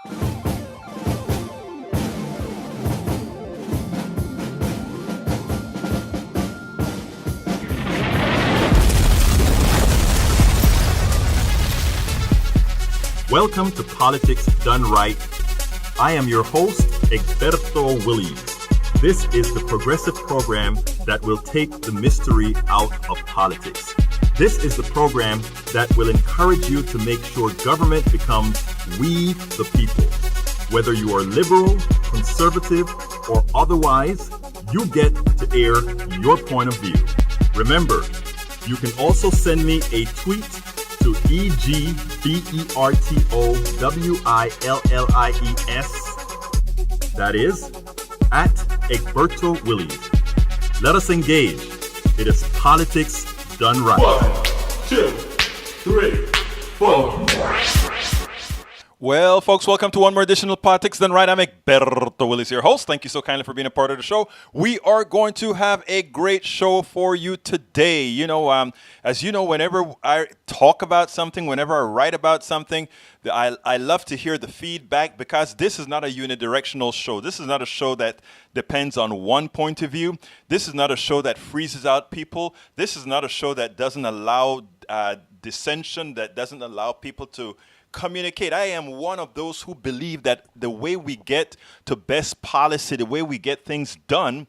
Welcome to Politics Done Right. I am your host, Egberto Willies. This is the progressive program that will take the mystery out of politics. This is the program that will encourage you to make sure government becomes we the people. Whether you are liberal, conservative, or otherwise, you get to air your point of view. Remember, you can also send me a tweet to EGBERTOWILLIES, that is, at Egberto Willies. Let us engage. It is politics done right. 1, 2, 3, 4. Well, folks, welcome to one more edition of Politics Done Right. I'm Egberto Willies, your host. Thank you so kindly for being a part of the show. We are going to have a great show for you today. As you know, whenever I talk about something, whenever I write about something, I love to hear the feedback, because this is not a unidirectional show. This is not a show that depends on one point of view. This is not a show that freezes out people. This is not a show that doesn't allow dissension, that doesn't allow people to communicate. I am one of those who believe that the way we get to best policy, the way we get things done,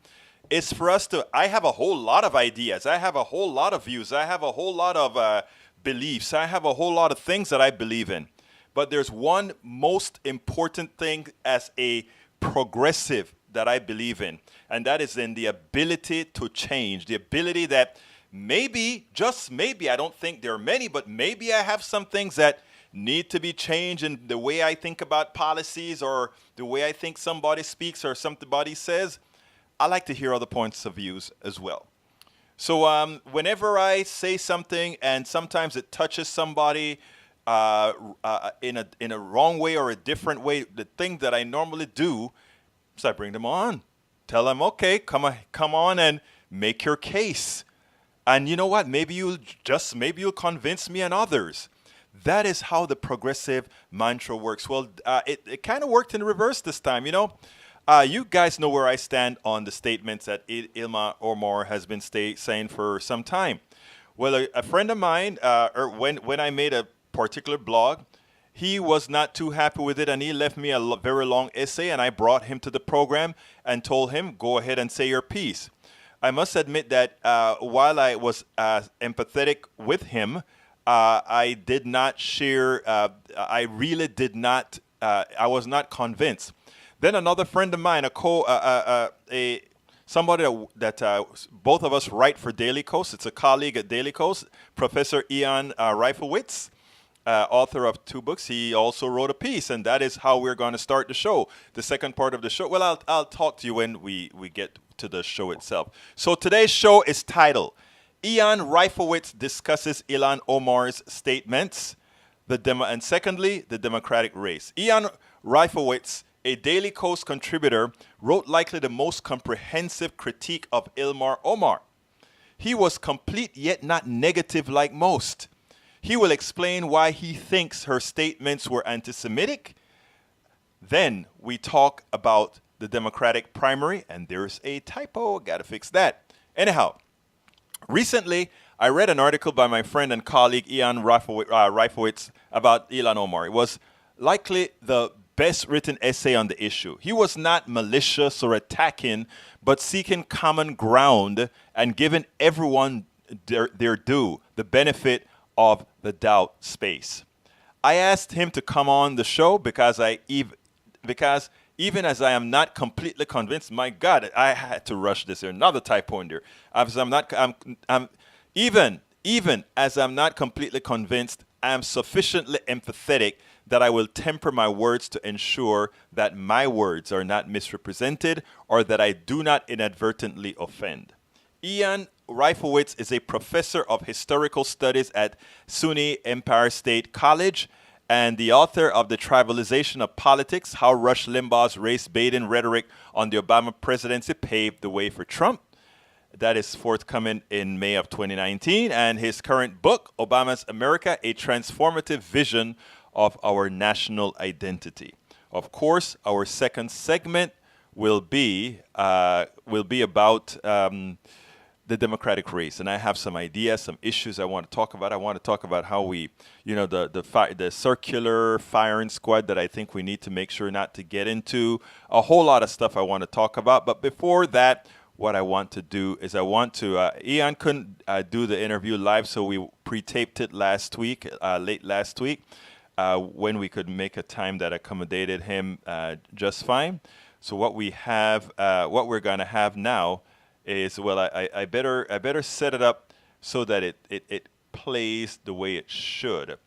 is for us to, I have a whole lot of ideas. I have a whole lot of views. I have a whole lot of beliefs. I have a whole lot of things that I believe in. But there's one most important thing as a progressive that I believe in, and that is in the ability to change, the ability that maybe, just maybe, I don't think there are many, but maybe I have some things that need to be changed in the way I think about policies, or the way I think somebody speaks or somebody says. I like to hear other points of views as well. So whenever I say something and sometimes it touches somebody in a wrong way or a different way, the thing that I normally do is I bring them on, tell them, okay, come on and make your case. And you know what? Maybe you'll convince me and others. That is how the progressive mantra works. Well, it kind of worked in reverse this time. You guys know where I stand on the statements that Ilhan Omar has been saying for some time. Well, a friend of mine, when I made a particular blog, he was not too happy with it, and he left me a very long essay, and I brought him to the program and told him, go ahead and say your piece. I must admit that while I was empathetic with him, I did not share, I really did not, I was not convinced. Then another friend of mine, somebody that both of us write for Daily Kos, it's a colleague at Daily Kos, Professor Ian Reifowitz, author of 2 books. He also wrote a piece, and that is how we're going to start the show, the second part of the show. Well, I'll talk to you when we get to the show itself. So today's show is titled, Ian Reifowitz discusses Ilhan Omar's statements, and secondly, the Democratic race. Ian Reifowitz, a Daily Kos contributor, wrote likely the most comprehensive critique of Ilhan Omar. He was complete yet not negative like most. He will explain why he thinks her statements were anti-Semitic. Then we talk about the Democratic primary, and there's a typo, gotta fix that. Anyhow, recently, I read an article by my friend and colleague Ian Reifowitz about Ilhan Omar. It was likely the best written essay on the issue. He was not malicious or attacking, but seeking common ground and giving everyone their due, the benefit of the doubt space. I asked him to come on the show because even as I am not completely convinced, my God, I had to rush this here. Another typo in there. Even as I'm not completely convinced, I am sufficiently empathetic that I will temper my words to ensure that my words are not misrepresented or that I do not inadvertently offend. Ian Reifowitz is a professor of historical studies at S.U.N.Y Empire State College and the author of The Tribalization of Politics, How Rush Limbaugh's Race-Baiting Rhetoric on the Obama Presidency Paved the Way for Trump. That is forthcoming in May of 2019. And his current book, Obama's America, A Transformative Vision of Our National Identity. Of course, our second segment will be about the Democratic race, and I have some ideas, some issues I want to talk about. I want to talk about how we, the circular firing squad that I think we need to make sure not to get into. A whole lot of stuff I want to talk about. But before that, what I want to do is Ian couldn't do the interview live, so we pre-taped it last week, late last week, when we could make a time that accommodated him just fine. So what we're going to have now is, I better set it up so that it plays the way it should.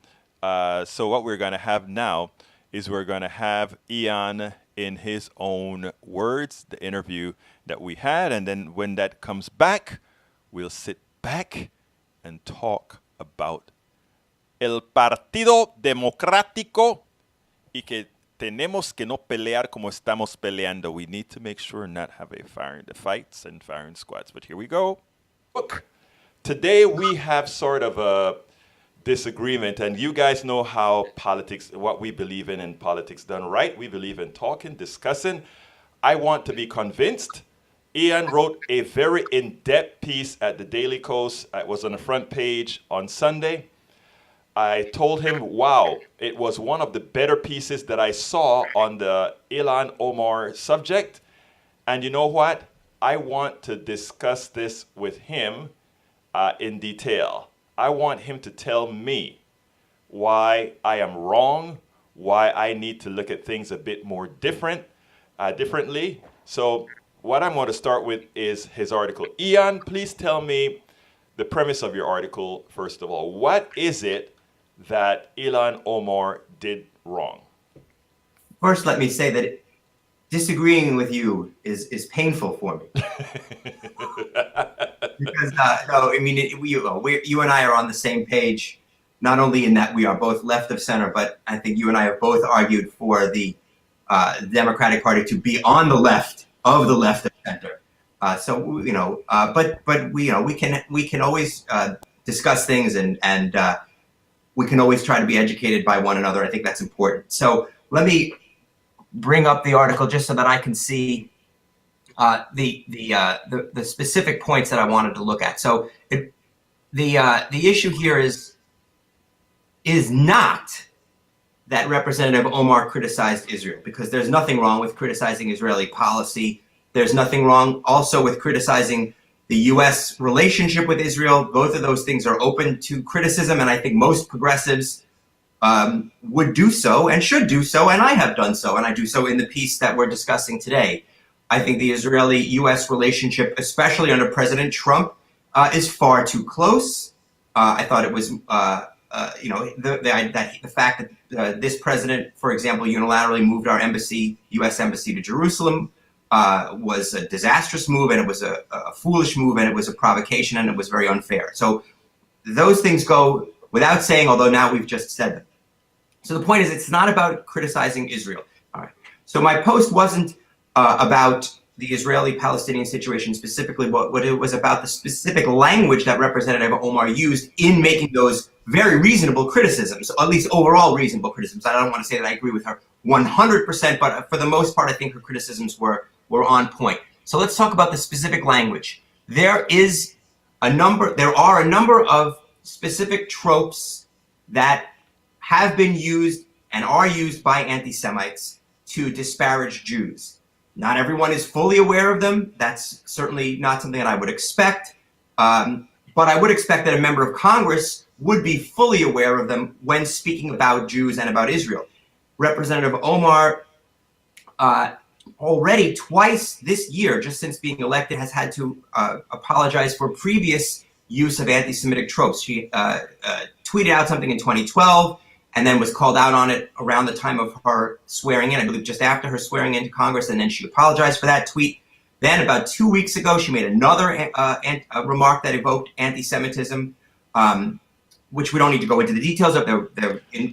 So what we're going to have now is we're going to have Ian in his own words, the interview that we had, and then when that comes back, we'll sit back and talk about el Partido Democrático y que tenemos que no pelear como estamos peleando. We need to make sure not have the fights and firing squads. But here we go. Look, today we have sort of a disagreement, and you guys know how politics, what we believe in politics done right. We believe in talking, discussing. I want to be convinced. Ian wrote a very in-depth piece at the Daily Kos. It was on the front page on Sunday. I told him, wow, it was one of the better pieces that I saw on the Ilhan Omar subject. And you know what? I want to discuss this with him in detail. I want him to tell me why I am wrong, why I need to look at things a bit more differently. So what I'm going to start with is his article. Ian, please tell me the premise of your article, first of all. What is it that Ilhan Omar did wrong? First, let me say that disagreeing with you is painful for me. Because no, I mean, you and I are on the same page, not only in that we are both left of center, but I think you and I have both argued for the Democratic Party to be on the left of center. So but we can always discuss things and we can always try to be educated by one another. I think that's important. So let me bring up the article just so that I can see the specific points that I wanted to look at. So the issue here is not that Representative Omar criticized Israel, because there's nothing wrong with criticizing Israeli policy. There's nothing wrong also with criticizing the U.S. relationship with Israel. Both of those things are open to criticism, and I think most progressives would do so and should do so, and I have done so, and I do so in the piece that we're discussing today. I think the Israeli-U.S. relationship, especially under President Trump, is far too close. I thought it was, the fact that this president, for example, unilaterally moved our U.S. embassy to Jerusalem, was a disastrous move, and it was a foolish move, and it was a provocation, and it was very unfair. So those things go without saying, although now we've just said them. So the point is, it's not about criticizing Israel. All right. So my post wasn't about the Israeli-Palestinian situation specifically, but what it was about the specific language that Representative Omar used in making those very reasonable criticisms, at least overall reasonable criticisms. I don't want to say that I agree with her 100%, but for the most part, I think her criticisms were on point. So let's talk about the specific language. There are a number of specific tropes that have been used and are used by anti-Semites to disparage Jews. Not everyone is fully aware of them. That's certainly not something that I would expect. But I would expect that a member of Congress would be fully aware of them when speaking about Jews and about Israel. Representative Omar already twice this year, just since being elected, has had to apologize for previous use of anti-Semitic tropes. She tweeted out something in 2012 and then was called out on it around the time of her swearing in, I believe just after her swearing into Congress, and then she apologized for that tweet. Then about 2 weeks ago, she made another remark that evoked anti-Semitism, which we don't need to go into the details of.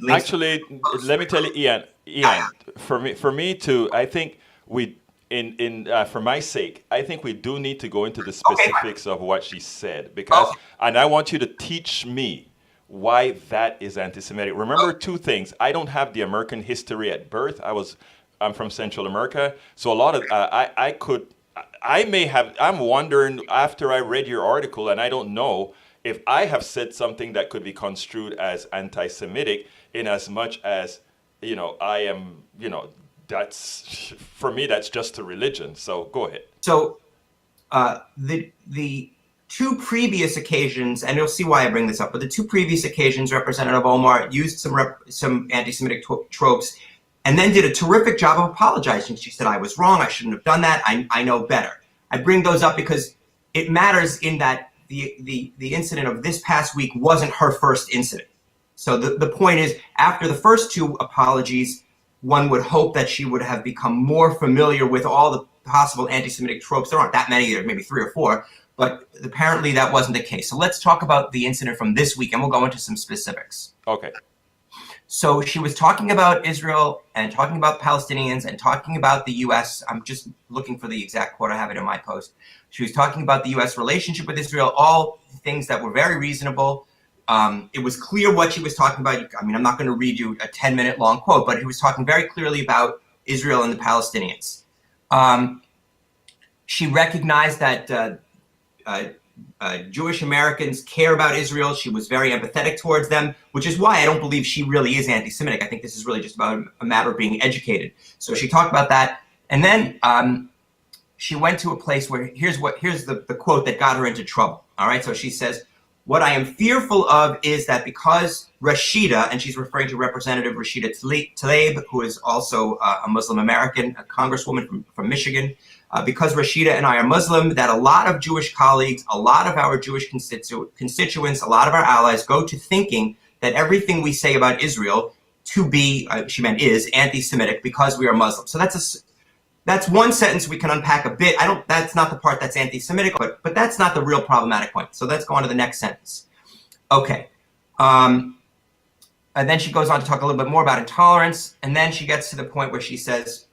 Actually, let me tell you, Ian, for me too, I think for my sake, I think we do need to go into the specifics of what she said, because, and I want you to teach me why that is anti-Semitic. Remember two things. I don't have the American history at birth. I was I'm from Central America, so a lot of I'm wondering after I read your article, and I don't know if I have said something that could be construed as anti-Semitic, in as much as, I am, that's, for me, that's just a religion. So go ahead. So the two previous occasions, and you'll see why I bring this up, but the two previous occasions, Representative Omar used some anti-Semitic tropes and then did a terrific job of apologizing. She said, I was wrong. I shouldn't have done that. I know better. I bring those up because it matters in that the incident of this past week wasn't her first incident. So the point is, after the first two apologies, one would hope that she would have become more familiar with all the possible anti-Semitic tropes. There aren't that many, there are maybe 3 or 4, but apparently that wasn't the case. So let's talk about the incident from this week, and we'll go into some specifics. Okay. So she was talking about Israel and talking about Palestinians and talking about the U.S. I'm just looking for the exact quote. I have it in my post. She was talking about the U.S. relationship with Israel, all things that were very reasonable. It was clear what she was talking about. I mean, I'm not going to read you a 10-minute long quote, but he was talking very clearly about Israel and the Palestinians. She recognized that Jewish Americans care about Israel. She was very empathetic towards them, which is why I don't believe she really is anti-Semitic. I think this is really just about a matter of being educated. So she talked about that. And then she went to a place where here's the quote that got her into trouble. All right. So she says, what I am fearful of is that because Rashida, and she's referring to Representative Rashida Tlaib, who is also a Muslim American, a congresswoman from Michigan, because Rashida and I are Muslim, that a lot of Jewish colleagues, a lot of our Jewish constituents, a lot of our allies go to thinking that everything we say about Israel to be, she meant is, anti-Semitic because we are Muslim. So that's one sentence we can unpack a bit. That's not the part that's anti-Semitic, but that's not the real problematic point. So let's go on to the next sentence. Okay. And then she goes on to talk a little bit more about intolerance. And then she gets to the point where she says,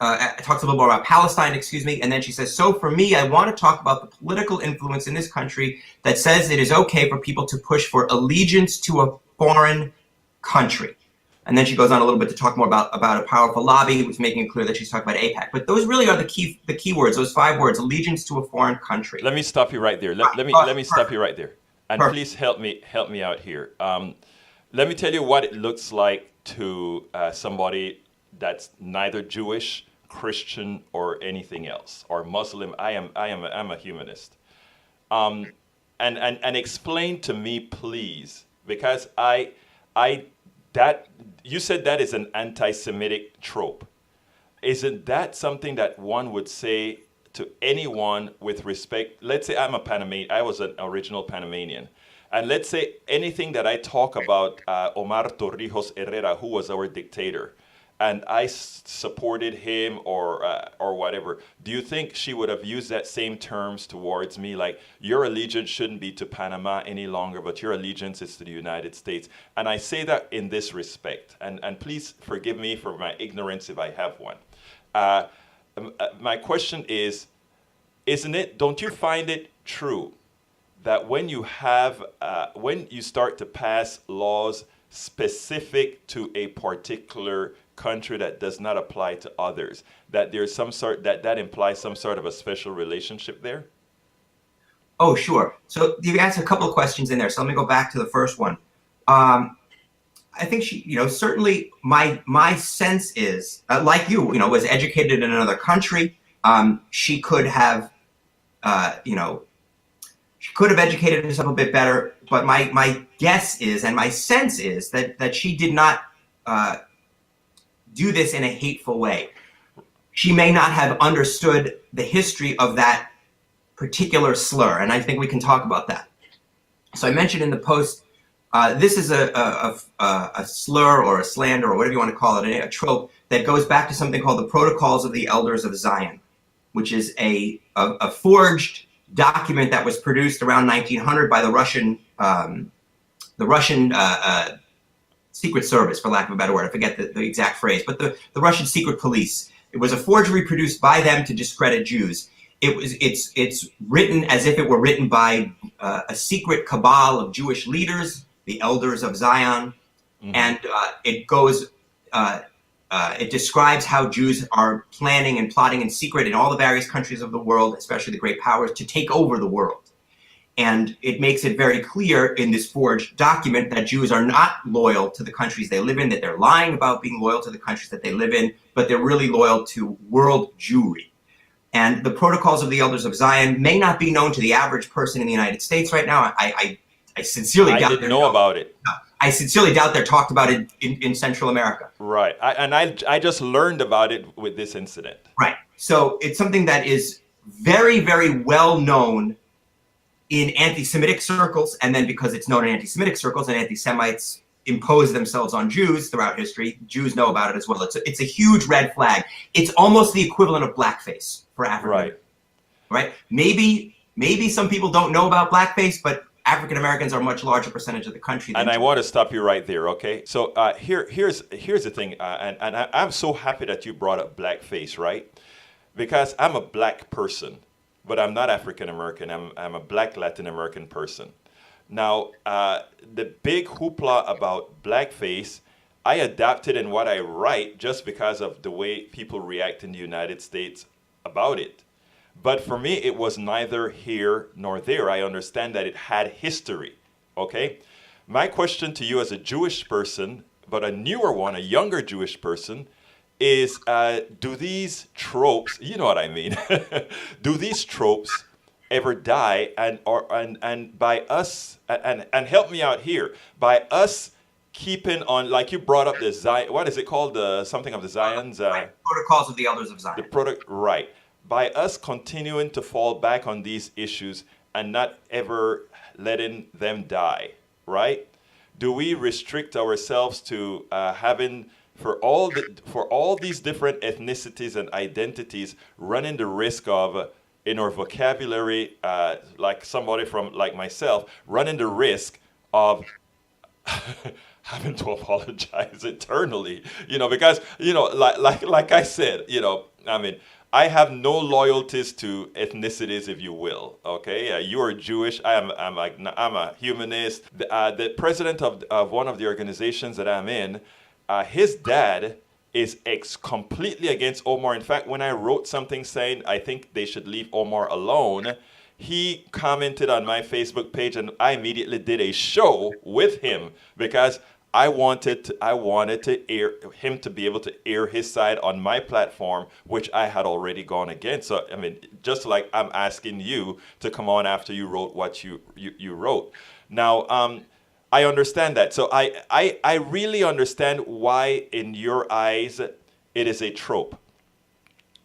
talks a little more about Palestine, and then she says, so for me, I want to talk about the political influence in this country that says it is okay for people to push for allegiance to a foreign country. And then she goes on a little bit to talk more about a powerful lobby, which is making it clear that she's talking about AIPAC. But those really are the key words, those 5 words, allegiance to a foreign country. Let me stop you right there. Let me stop you right there. And Perfect. Please help me out here. Let me tell you what it looks like to somebody that's neither Jewish, Christian, or anything else, or Muslim. I'm a humanist. And explain to me, please, because that you said that is an anti-Semitic trope. Isn't that something that one would say to anyone with respect? Let's say I'm a Panamanian. I was an original Panamanian. And let's say anything that I talk about Omar Torrijos Herrera, who was our dictator, and I supported him or whatever, do you think she would have used that same terms towards me? Like, your allegiance shouldn't be to Panama any longer, but your allegiance is to the United States. And I say that in this respect. And please forgive me for my ignorance if I have one. My question is, don't you find it true that when you start to pass laws specific to a particular country that does not apply to others, that there's some sort that implies some sort of a special relationship there? Oh, sure. So you asked a couple of questions in there. So let me go back to the first one. I think she, certainly my sense is, like you, was educated in another country. She could have, she could have educated herself a bit better. But my guess is, and my sense is that she did not do this in a hateful way. She may not have understood the history of that particular slur, and I think we can talk about that. So I mentioned in the post, this is a slur or a slander or whatever you want to call it, a trope that goes back to something called the Protocols of the Elders of Zion, which is a forged document that was produced around 1900 by the Russian Secret Service, for lack of a better word. I forget the exact phrase, but the Russian secret police. It was a forgery produced by them to discredit Jews. It's written as if it were written by a secret cabal of Jewish leaders, the Elders of Zion, and it goes It describes how Jews are planning and plotting in secret in all the various countries of the world, especially the great powers, to take over the world. And it makes it very clear in this forged document that Jews are not loyal to the countries they live in, that they're lying about being loyal to the countries that they live in, but they're really loyal to world Jewry. And the protocols of the Elders of Zion may not be known to the average person in the United States right now. I sincerely doubt. I didn't know about it. I sincerely doubt they're talked about in Central America. Right. I just learned about it with this incident. Right. So it's something that is very, very well known in anti-Semitic circles, and then because it's known in anti-Semitic circles and anti-Semites impose themselves on Jews throughout history, Jews know about it as well. It's a huge red flag. It's almost the equivalent of blackface for Africa. Right? Maybe some people don't know about blackface, but African Americans are a much larger percentage of the country. And I want to stop you right there, okay? So here's the thing, and I'm so happy that you brought up blackface, right? Because I'm a black person, but I'm not African American. I'm a black Latin American person. Now, the big hoopla about blackface, I adapted in what I write just because of the way people react in the United States about it. But for me, it was neither here nor there. I understand that it had history, okay? My question to you as a Jewish person, but a newer one, a younger Jewish person, is do these tropes, you know what I mean, do these tropes ever die? And by us, and help me out here, by us keeping on, like you brought up the Zion, what is it called, something of the Zions? Protocols of the Elders of Zion. Right. By us continuing to fall back on these issues and not ever letting them die, right? Do we restrict ourselves to having, for all these different ethnicities and identities, running the risk of, in our vocabulary, like somebody from, like myself, running the risk of having to apologize eternally, because, like I said, I mean, I have no loyalties to ethnicities, if you will. Okay, you are Jewish. I'm a humanist. The president of one of the organizations that I'm in, his dad is completely against Omar. In fact, when I wrote something saying I think they should leave Omar alone, he commented on my Facebook page, and I immediately did a show with him because I wanted to him to be able to air his side on my platform, which I had already gone against. So, I mean, just like I'm asking you to come on after you wrote what you wrote. Now, I understand that. So I really understand why, in your eyes, it is a trope.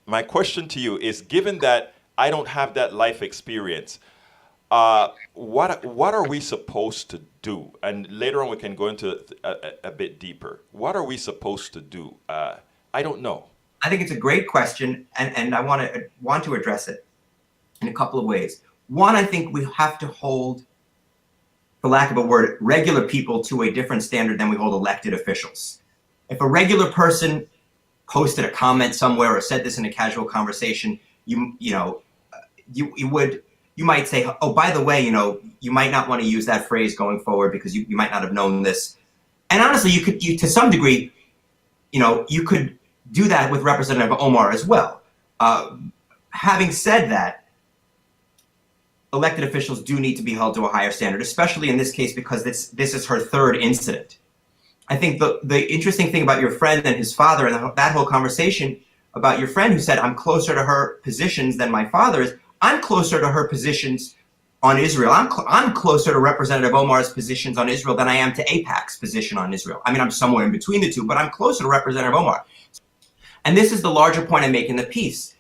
My question to you is, given that I don't have that life experience, what are we supposed to do? And later on we can go into a bit deeper. What are we supposed to do? I don't know. I think it's a great question, and I want to address it in a couple of ways. One, I think we have to hold, for lack of a word, regular people to a different standard than we hold elected officials. If a regular person posted a comment somewhere or said this in a casual conversation, you might say, oh, by the way, you might not want to use that phrase going forward because you might not have known this. And honestly, you could, to some degree, you could do that with Representative Omar as well. Having said that, elected officials do need to be held to a higher standard, especially in this case because this is her third incident. I think the interesting thing about your friend and his father and that whole conversation about your friend who said, I'm closer to her positions than my father is, I'm closer to her positions on Israel. I'm closer to Representative Omar's positions on Israel than I am to AIPAC's position on Israel. I mean, I'm somewhere in between the two, but I'm closer to Representative Omar. And this is the larger point I make in the piece.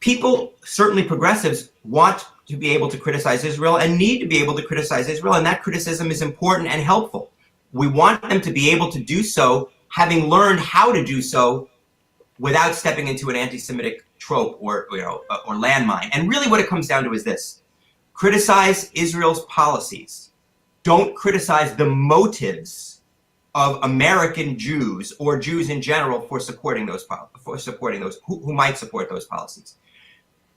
People, certainly progressives, want to be able to criticize Israel and need to be able to criticize Israel, and that criticism is important and helpful. We want them to be able to do so, having learned how to do so without stepping into an anti-Semitic trope or landmine. And really what it comes down to is this. Criticize Israel's policies. Don't criticize the motives of American Jews or Jews in general for supporting those who might support those policies.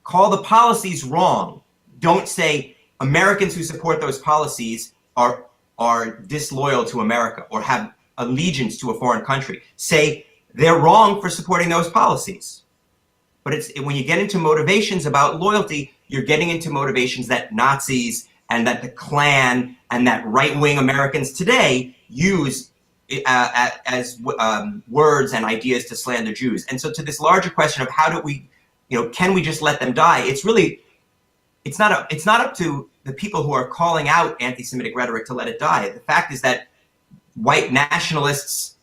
Call the policies wrong. Don't say Americans who support those policies are disloyal to America or have allegiance to a foreign country. Say they're wrong for supporting those policies. But when you get into motivations about loyalty, you're getting into motivations that Nazis and that the Klan and that right-wing Americans today use as words and ideas to slander Jews. And so to this larger question of how do we, can we just let them die? It's not up to the people who are calling out anti-Semitic rhetoric to let it die. The fact is that white nationalists,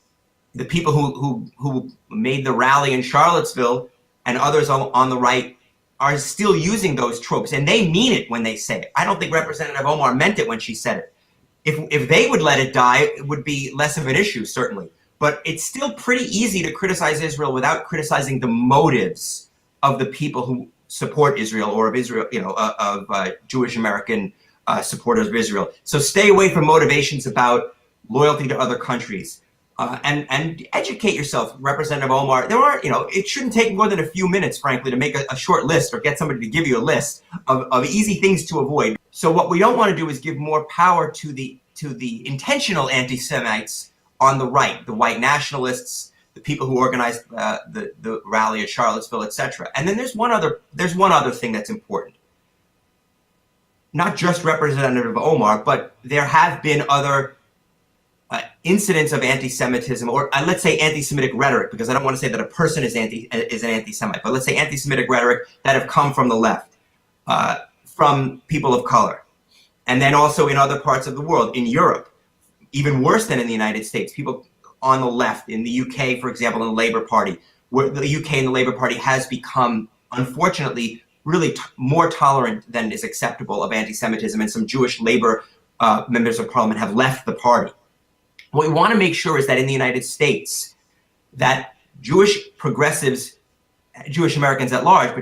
the people who made the rally in Charlottesville, and others on the right are still using those tropes, and they mean it when they say it. I don't think Representative Omar meant it when she said it. If they would let it die, it would be less of an issue, certainly. But it's still pretty easy to criticize Israel without criticizing the motives of the people who support Israel, or of Israel, of Jewish American supporters of Israel. So stay away from motivations about loyalty to other countries. And educate yourself, Representative Omar. There are, it shouldn't take more than a few minutes, frankly, to make a short list or get somebody to give you a list of easy things to avoid. So what we don't want to do is give more power to the intentional anti-Semites on the right, the white nationalists, the people who organized the rally at Charlottesville, etc. And then there's one other thing that's important. Not just Representative Omar, but there have been other incidents of anti-Semitism, or let's say anti-Semitic rhetoric, because I don't want to say that a person is an anti-Semite, but let's say anti-Semitic rhetoric that have come from the left, from people of color, and then also in other parts of the world, in Europe, even worse than in the United States, people on the left, in the UK, for example, in the Labour Party, where the UK and the Labour Party has become, unfortunately, really more tolerant than is acceptable of anti-Semitism, and some Jewish Labour members of parliament have left the party. What we want to make sure is that in the United States, that Jewish progressives, Jewish Americans at large,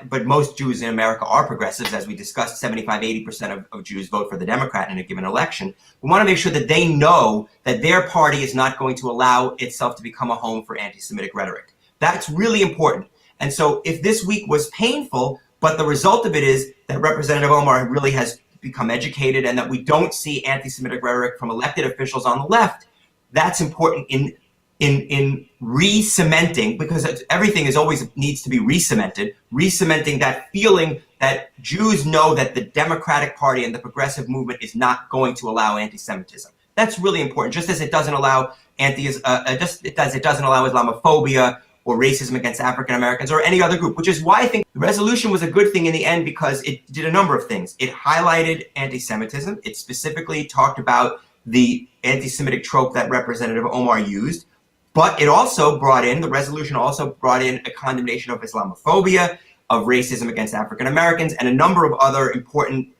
but most Jews in America are progressives, as we discussed, 75–80% of Jews vote for the Democrat in a given election. We want to make sure that they know that their party is not going to allow itself to become a home for anti-Semitic rhetoric. That's really important. And so if this week was painful, but the result of it is that Representative Omar really has become educated, and that we don't see anti-Semitic rhetoric from elected officials on the left, that's important in re-cementing, because everything is always needs to be re-cemented, re-cementing that feeling that Jews know that the Democratic Party and the progressive movement is not going to allow anti-Semitism. That's really important, just as it doesn't allow it doesn't allow Islamophobia or racism against African Americans or any other group, which is why I think the resolution was a good thing in the end, because it did a number of things. It highlighted anti-Semitism. It specifically talked about the anti-Semitic trope that Representative Omar used, but it also the resolution also brought in a condemnation of Islamophobia, of racism against African Americans, and a number of other important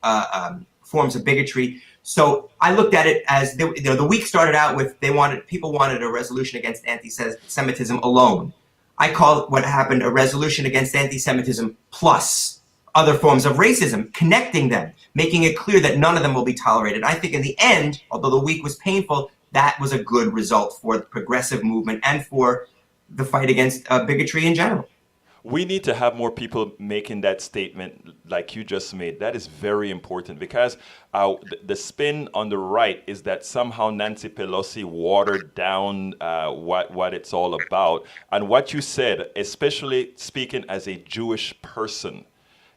forms of bigotry. So I looked at it as the week started out with people wanted a resolution against anti-Semitism alone. I call what happened a resolution against anti-Semitism plus other forms of racism, connecting them, making it clear that none of them will be tolerated. I think in the end, although the week was painful, that was a good result for the progressive movement and for the fight against bigotry in general. We need to have more people making that statement like you just made. That is very important, because the spin on the right is that somehow Nancy Pelosi watered down what it's all about. And what you said, especially speaking as a Jewish person,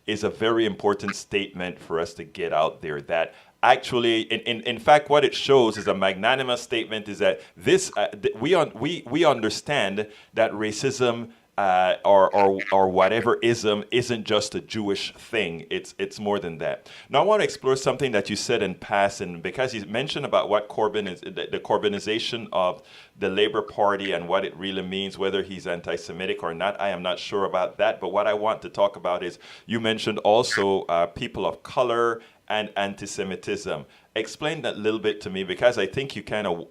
is a very important statement for us to get out there. That actually, in fact, what it shows is a magnanimous statement, is that we understand that racism or whatever ism isn't just a Jewish thing. It's more than that. Now I want to explore something that you said in passing, because you mentioned about what Corbyn is, the Corbynization of the Labour Party and what it really means, whether he's anti-Semitic or not. I am not sure about that, but what I want to talk about is, you mentioned also people of color and anti-Semitism. Explain that a little bit to me, because I think you kind of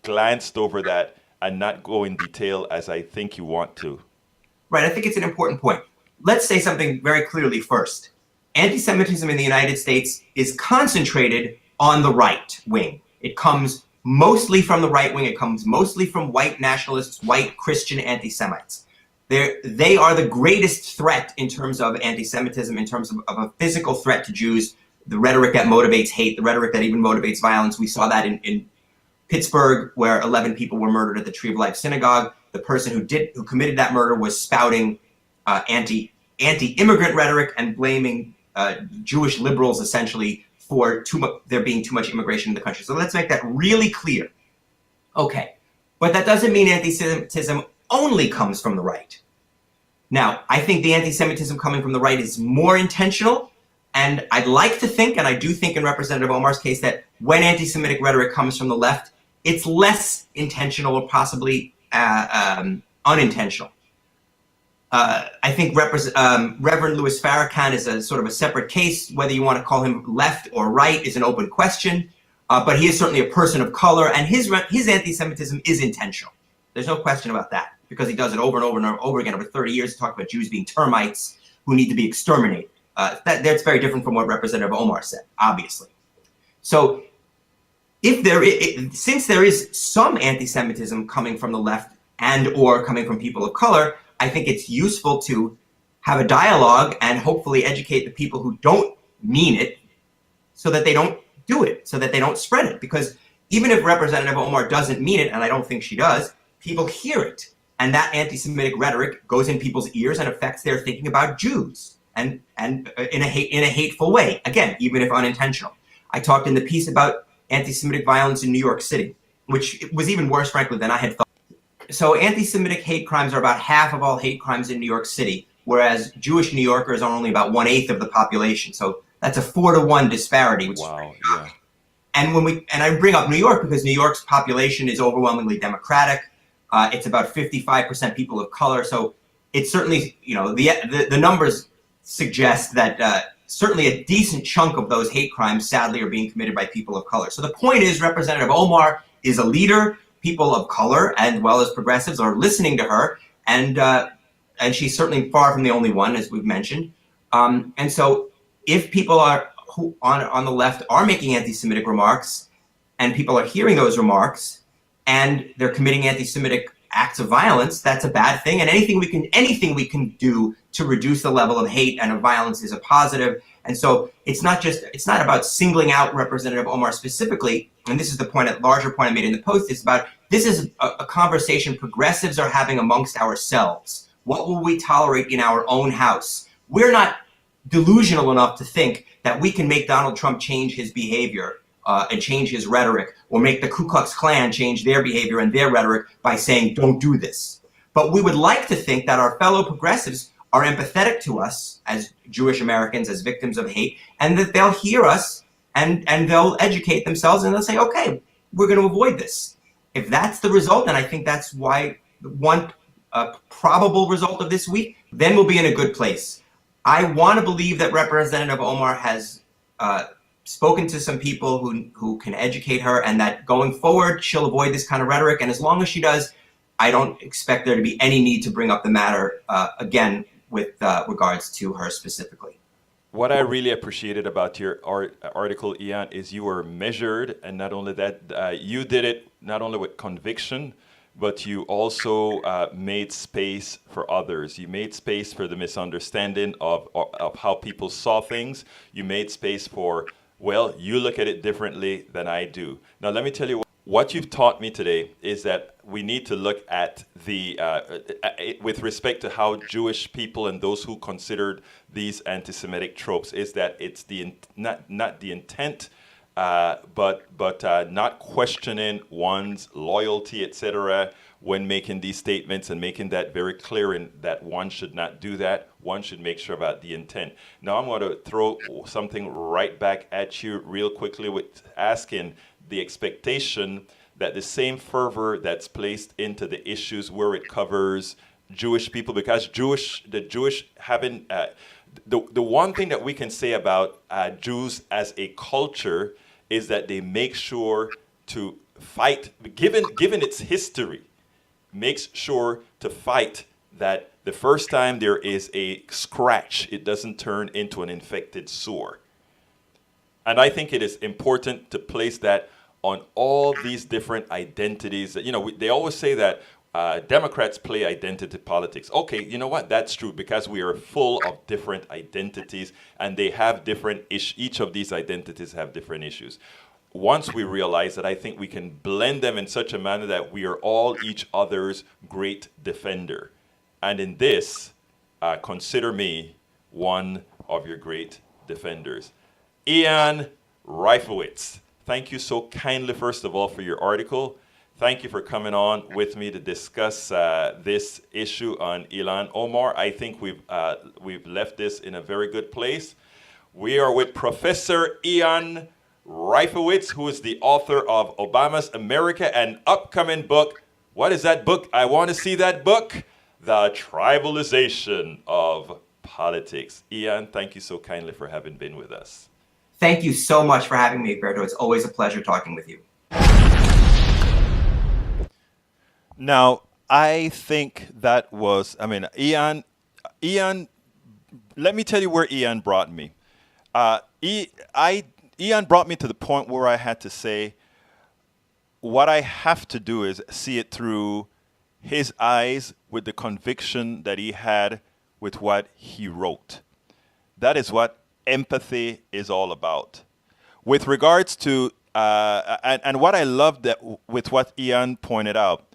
glanced over that and not go in detail as I think you want to. Right, I think it's an important point. Let's say something very clearly first. Anti-Semitism in the United States is concentrated on the right wing. It comes mostly from the right wing. It comes mostly from white nationalists, white Christian anti-Semites. They are the greatest threat in terms of anti-Semitism, in terms of a physical threat to Jews, the rhetoric that motivates hate, the rhetoric that even motivates violence. We saw that in Pittsburgh, where 11 people were murdered at the Tree of Life synagogue. the person who committed that murder was spouting anti-immigrant rhetoric and blaming Jewish liberals essentially for there being too much immigration in the country. So let's make that really clear. Okay, but that doesn't mean anti-Semitism only comes from the right. Now, I think the anti-Semitism coming from the right is more intentional, and I'd like to think, and I do think in Representative Omar's case, that when anti-Semitic rhetoric comes from the left, it's less intentional or possibly unintentional. I think Reverend Louis Farrakhan is a sort of a separate case. Whether you want to call him left or right is an open question, but he is certainly a person of color, and his anti-Semitism is intentional. There's no question about that, because he does it over and over and over again over 30 years to talk about Jews being termites who need to be exterminated. That's very different from what Representative Omar said, obviously. So since there is some anti-Semitism coming from the left and or coming from people of color, I think it's useful to have a dialogue and hopefully educate the people who don't mean it so that they don't do it, so that they don't spread it. Because even if Representative Omar doesn't mean it, and I don't think she does, people hear it. And that anti-Semitic rhetoric goes in people's ears and affects their thinking about Jews and in a hateful way, again, even if unintentional. I talked in the piece about anti-Semitic violence in New York City, which was even worse, frankly, than I had thought. So anti-Semitic hate crimes are about half of all hate crimes in New York City, whereas Jewish New Yorkers are only about 1/8 of the population. So that's a 4-to-1 disparity, which is pretty shocking. And I bring up New York because New York's population is overwhelmingly Democratic. It's about 55% people of color. So it's certainly, the numbers suggest that certainly a decent chunk of those hate crimes, sadly, are being committed by people of color. So the point is, Representative Omar is a leader. People of color, as well as progressives, are listening to her, and she's certainly far from the only one, as we've mentioned. And so if people who on the left are making anti-Semitic remarks, and people are hearing those remarks, and they're committing anti-Semitic acts of violence, that's a bad thing. And anything we can do to reduce the level of hate and of violence is a positive. And so it's not about singling out Representative Omar specifically. And this is the larger point I made in the post. This is a conversation progressives are having amongst ourselves. What will we tolerate in our own house? We're not delusional enough to think that we can make Donald Trump change his behavior and change his rhetoric, or make the Ku Klux Klan change their behavior and their rhetoric by saying, don't do this. But we would like to think that our fellow progressives are empathetic to us as Jewish Americans, as victims of hate, and that they'll hear us and they'll educate themselves and they'll say, okay, we're going to avoid this. If that's the result, and I think that's why one probable result of this week, then we'll be in a good place. I want to believe that Representative Omar has spoken to some people who can educate her, and that going forward, she'll avoid this kind of rhetoric. And as long as she does, I don't expect there to be any need to bring up the matter again with regards to her specifically. What I really appreciated about your article, Ian, is you were measured, and not only that, you did it not only with conviction, but you also made space for others. You made space for the misunderstanding of how people saw things. You made space for, well, you look at it differently than I do. Now, let me tell you what you've taught me today is that we need to look at with respect to how Jewish people and those who considered these anti-Semitic tropes, is that it's not the intent, but not questioning one's loyalty, etc., when making these statements, and making that very clear in that one should not do that. One should make sure about the intent. Now I'm going to throw something right back at you real quickly with asking the expectation that the same fervor that's placed into the issues where it covers Jewish people, because the Jewish having the one thing that we can say about Jews as a culture is that they make sure to fight, given its history, makes sure to fight that the first time there is a scratch, it doesn't turn into an infected sore. And I think it is important to place that on all these different identities. They always say that Democrats play identity politics. Okay, you know what? That's true, because we are full of different identities, and they have different each of these identities have different issues. once we realize that, I think we can blend them in such a manner that we are all each other's great defender. And in this, consider me one of your great defenders. Ian Reifowitz, thank you so kindly, first of all, for your article. Thank you for coming on with me to discuss this issue on Ilhan Omar. I think we've left this in a very good place. We are with Professor Ian Reifowitz, who is the author of Obama's America, an upcoming book. What is that book? I want to see that book. The Tribalization of Politics. Ian, thank you so kindly for having been with us. Thank you so much for having me, Egberto. It's always a pleasure talking with you. Now, I think that was, Ian, let me tell you where Ian brought me. Ian brought me to the point where I had to say, what I have to do is see it through his eyes with the conviction that he had with what he wrote. That is what empathy is all about. With regards to, and what I loved that with what Ian pointed out,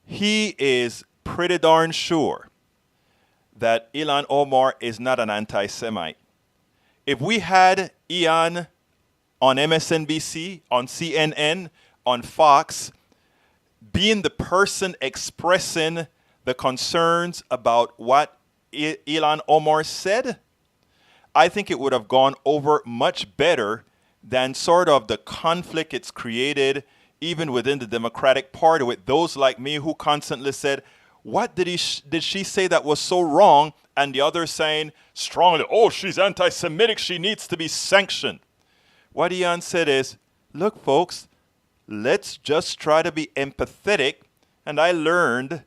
he is pretty darn sure that Ilhan Omar is not an anti-Semite. If we had Ian on MSNBC, on CNN, on Fox, being the person expressing the concerns about what Ilhan Omar said, I think it would have gone over much better than sort of the conflict it's created even within the Democratic Party with those like me who constantly said, what did she say that was so wrong? And the others saying strongly, oh, she's anti-Semitic, she needs to be sanctioned. What Ian said is, look, folks, let's just try to be empathetic. And I learned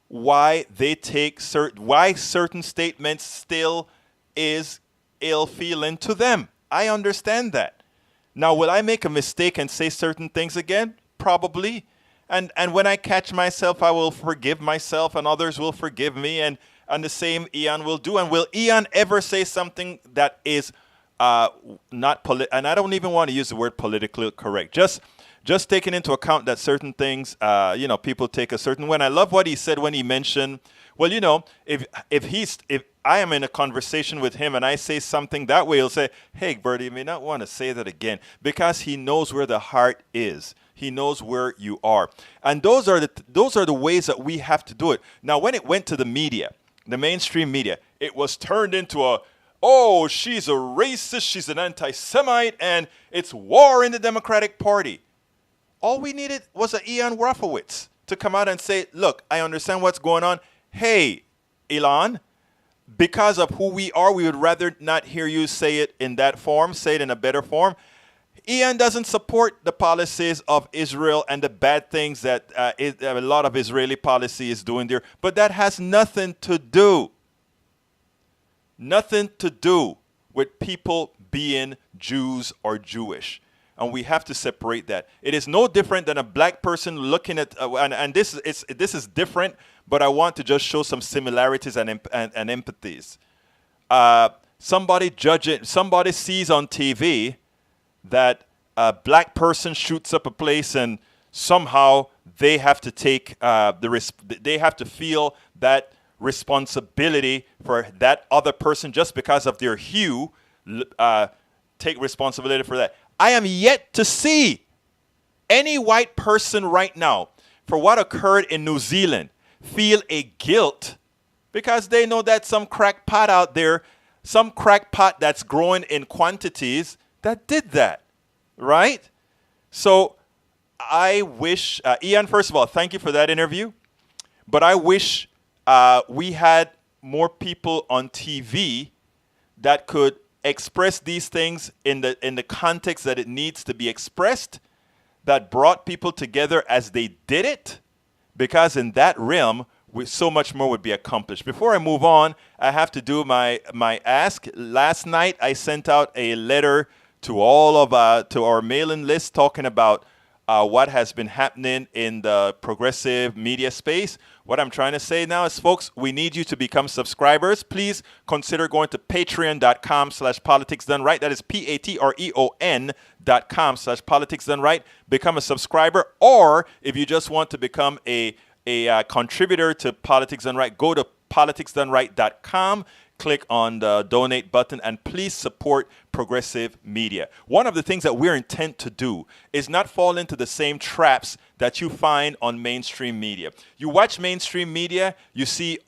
why they take why certain statements still is ill feeling to them. I understand that. Now, will I make a mistake and say certain things again? Probably. And when I catch myself, I will forgive myself and others will forgive me, and the same Ian will do. And will Ian ever say something that is not and I don't even want to use the word politically correct. Just taking into account that certain things, people take a certain way. And I love what he said when he mentioned, well, if I am in a conversation with him and I say something that way, he'll say, hey, Bertie, you may not want to say that again, because he knows where the heart is. He knows where you are. And those are the ways that we have to do it. Now, when it went to the media, the mainstream media, it was turned into oh, she's a racist, she's an anti-Semite, and it's war in the Democratic Party. All we needed was an Ian Reifowitz to come out and say, look, I understand what's going on. Hey, Ilhan, because of who we are, we would rather not hear you say it in that form, say it in a better form. Ian doesn't support the policies of Israel and the bad things that a lot of Israeli policy is doing there. But that has nothing to do with people being Jews or Jewish. And we have to separate that. It is no different than a black person looking at, and this is different, but I want to just show some similarities and empathies. Somebody sees on TV that a black person shoots up a place, and somehow they have to take they have to feel that responsibility for that other person just because of their hue. Take responsibility for that. I am yet to see any white person right now for what occurred in New Zealand feel a guilt because they know that some crackpot out there, some crackpot that's growing in quantities that did that, right? So I wish, Ian, first of all, thank you for that interview. But I wish we had more people on TV that could express these things in the context that it needs to be expressed, that brought people together as they did it, because in that realm, so much more would be accomplished. Before I move on, I have to do my ask. Last night, I sent out a letter to all of to our mailing list talking about what has been happening in the progressive media space. What I'm trying to say now is, folks, we need you to become subscribers. Please consider going to patreon.com/politicsdoneright. That is patreon.com/politicsdoneright. Become a subscriber. Or if you just want to become a contributor to Politics Done Right, go to politicsdoneright.com. Click on the donate button and please support progressive media. One of the things that we're intent to do is not fall into the same traps that you find on mainstream media. You watch mainstream media, you see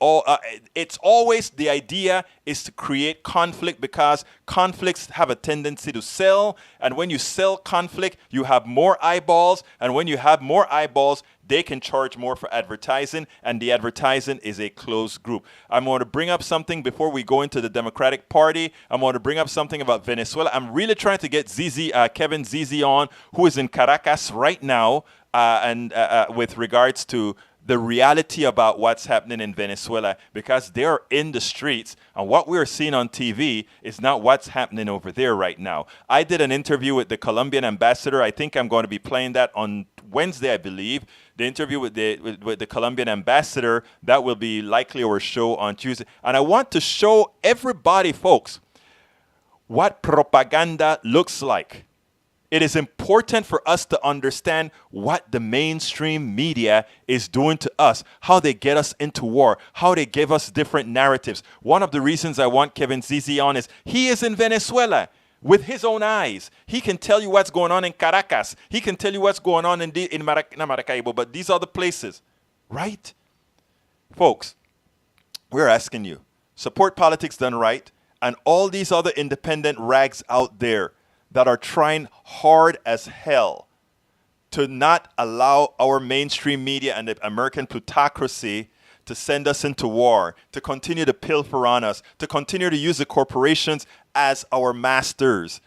it's always the idea is to create conflict because conflicts have a tendency to sell. And when you sell conflict, you have more eyeballs. And when you have more eyeballs, they can charge more for advertising, and the advertising is a closed group. I'm going to bring up something before we go into the Democratic Party. I'm going to bring up something about Venezuela. I'm really trying to get Kevin Zizi on, who is in Caracas right now, and with regards to the reality about what's happening in Venezuela, because they're in the streets, and what we're seeing on TV is not what's happening over there right now. I did an interview with the Colombian ambassador. I think I'm going to be playing that on Wednesday, I believe. The interview with the Colombian ambassador, that will be likely our show on Tuesday. And I want to show everybody, folks, what propaganda looks like. It is important for us to understand what the mainstream media is doing to us, how they get us into war, how they give us different narratives. One of the reasons I want Kevin Zizi on is he is in Venezuela with his own eyes. He can tell you what's going on in Caracas. He can tell you what's going on in Maracaibo, but these other places, right? Folks, we're asking you, support Politics Done Right and all these other independent rags out there that are trying hard as hell to not allow our mainstream media and the American plutocracy to send us into war, to continue to pilfer on us, to continue to use the corporations as our masters.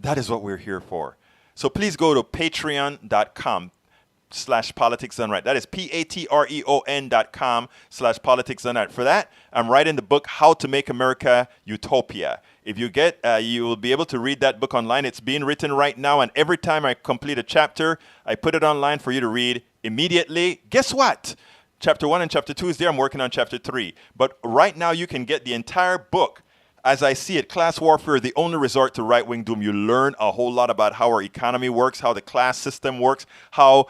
That is what we're here for. So please go to patreon.com/politicsdoneright. That is patreon.com/politicsdoneright. For that, I'm writing the book, How to Make America Utopia. If you get, you will be able to read that book online. It's being written right now, and every time I complete a chapter, I put it online for you to read immediately. Guess what? Chapter 1 and Chapter 2 is there. I'm working on Chapter 3. But right now, you can get the entire book. As I see it, Class Warfare, the only resort to right-wing doom. You learn a whole lot about how our economy works, how the class system works, how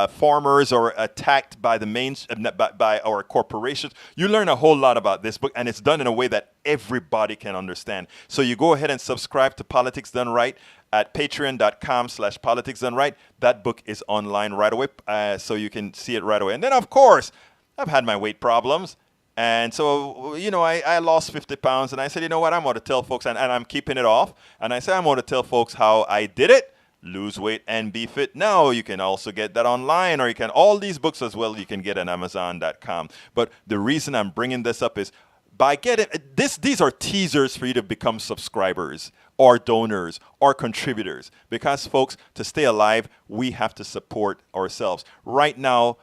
farmers are attacked by by our corporations. You learn a whole lot about this book, and it's done in a way that everybody can understand. So you go ahead and subscribe to Politics Done Right at patreon.com/politicsdoneright. That book is online right away, so you can see it right away. And then, of course, I've had my weight problems. And so, I lost 50 pounds, and I said, you know what, I'm going to tell folks, and I'm keeping it off. And I said, I'm going to tell folks how I did it, lose weight and be fit now. You can also get that online, or you can, all these books as well, you can get on Amazon.com. But the reason I'm bringing this up is by getting these are teasers for you to become subscribers or donors or contributors, because folks, to stay alive, we have to support ourselves. Right now,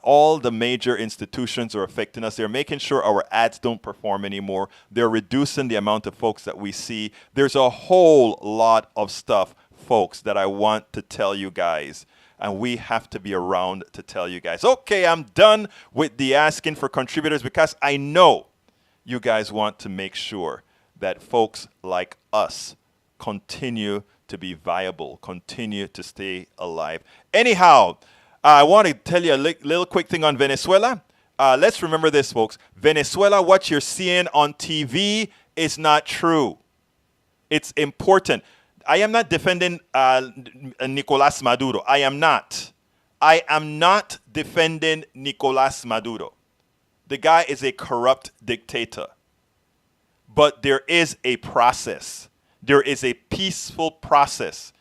all the major institutions are affecting us. They're making sure our ads don't perform anymore. They're reducing the amount of folks that we see. There's a whole lot of stuff, folks, that I want to tell you guys. And we have to be around to tell you guys. Okay, I'm done with the asking for contributors, because I know you guys want to make sure that folks like us continue to be viable, continue to stay alive. Anyhow, I want to tell you a little quick thing on Venezuela. Let's remember this, folks. Venezuela, what you're seeing on TV is not true. It's important. I am not defending Nicolás Maduro. I am not. I am not defending Nicolás Maduro. The guy is a corrupt dictator. But there is a process. There is a peaceful process.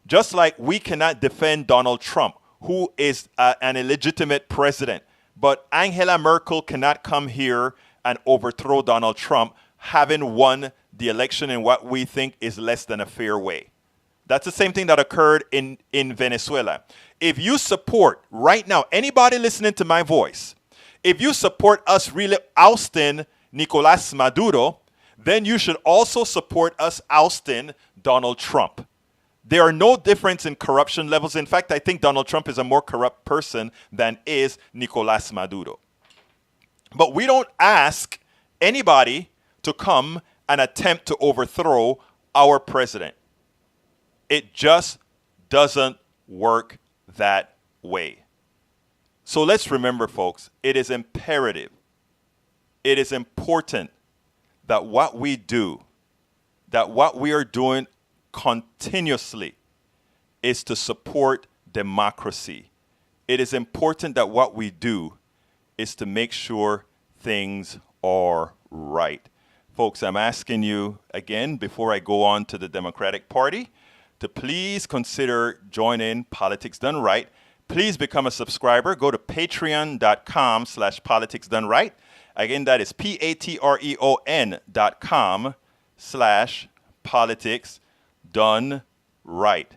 Just like we cannot defend Donald Trump, who is an illegitimate president. But Angela Merkel cannot come here and overthrow Donald Trump, having won the election in what we think is less than a fair way. That's the same thing that occurred in Venezuela. If you support, right now, anybody listening to my voice, if you support us really ousting Nicolás Maduro, then you should also support us ousting Donald Trump. There are no difference in corruption levels. In fact, I think Donald Trump is a more corrupt person than is Nicolas Maduro. But we don't ask anybody to come and attempt to overthrow our president. It just doesn't work that way. So let's remember, folks, it is imperative, it is important that what we do, that what we are doing continuously is to support democracy. It is important that what we do is to make sure things are right. Folks, I'm asking you again, before I go on to the Democratic Party, to please consider joining Politics Done Right. Please become a subscriber. Go to patreon.com/politicsdoneright. Again, that is patreon.com/politicsdoneright.